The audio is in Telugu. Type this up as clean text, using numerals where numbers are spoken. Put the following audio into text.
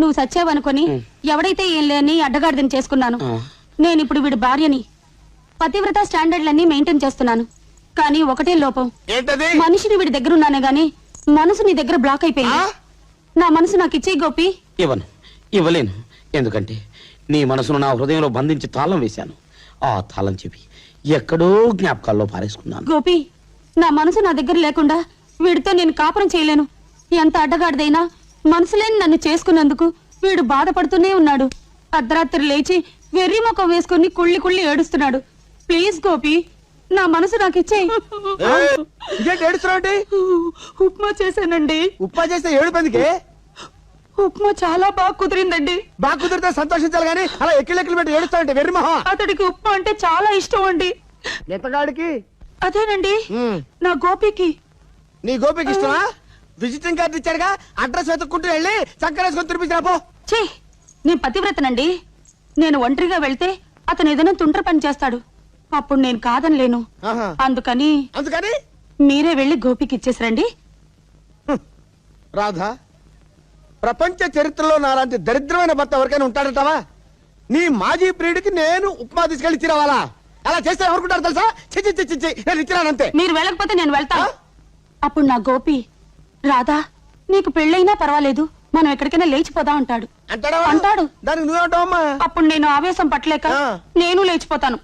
నువ్వు సచ్చావనుకొని ఎవడైతే ఏం లేని అడ్డగాడిదని చేసుకున్నాను. నేను ఇప్పుడు వీడి భార్యని, పతివ్రత స్టాండర్డ్లన్నీ మెయింటైన్ చేస్తున్నాను. కానీ ఒకటే లోపం, మనిషిని వీడి దగ్గర ఉన్నానే గాని మనసు నీ దగ్గర బ్లాక్ అయిపోయింది. నా మనసు నాకు ఇచ్చే గోపి. ఇవ్వలేను. ఎందుకంటే నీ మనసును నా హృదయంలో బంధించి తాళం వేశాను. ఆ తాళం చెవి ఎక్కడో జ్ఞాపకాల్లో పారేసుకున్నాను. గోపి, నా మనసు నా దగ్గర లేకుండా వీడితో నేను కాపురం చేయలేను. ఎంత అడ్డగాడిదైనా మనసు లేని నన్ను చేసుకున్నందుకు వీడు బాధపడుతూనే ఉన్నాడు. అర్ధరాత్రి లేచి వెర్రి ముఖం వేసుకుని కుళ్ళి కుళ్ళి ఏడుస్తున్నాడు. ప్లీజ్ గోపి, నా మనసు నాకు ఇచ్చేయి. ఉప్మా చేశానండి. ఉప్మా చేస్తే ఏడుపెందుకే? ఉప్మా చాలా బాగా కుదిరిందండి. బాగా కుదిరితే సంతోషించాలి గానీ అలా ఎక్కిలెక్కలు పెట్టి ఏడుస్తావంటే వెర్రి మహా. అతడికి ఉప్మా అంటే చాలా ఇష్టం అండి. ఎంతగాడికి? అదేనండి, నా గోపికి. నీ గోపికి ఇష్టమా? విజిటింగ్ కార్డు ఇచ్చాడుగా, అడ్రస్ వెతుక్కుంటూ వెళ్ళి చక్కరేసుకొని తినిపించినా పో. ఛీ, నేను పతివ్రతనండి. నేను ఒంటరిగా వెళ్తే అతను ఏదైనా తుంట్ర పని చేస్తాడు. అప్పుడు నేను కాదనలేను. అందుకని మీరే వెళ్లి గోపికి ఇచ్చేసరండి. రాధా, ప్రపంచ చరిత్రలో నాలాంటి దరిద్రమైన భర్త ఎవరికైనా ఉంటాడంటావా? నీ మాజీ ప్రియుడికి నేను ఉప్మా తీసుకెళ్లి ఇచ్చిరావాలా? అలా చేస్తే ఎవరుకుంటారు తెలుసా? చిచ్చి నేను ఇచ్చిరానంతే. మీరు వెళ్ళకపోతే నేను వెళ్తా. అప్పుడు నా గోపి, రాధా నీకు పెళ్ళైనా పర్వాలేదు, మనం ఎక్కడికైనా లేచిపోదా అంటాడు. అంటాడు. దానికి నువ్వేమంటావమ్మా? అప్పుడు నేను ఆవేశం పట్టలేక నేను లేచిపోతాను.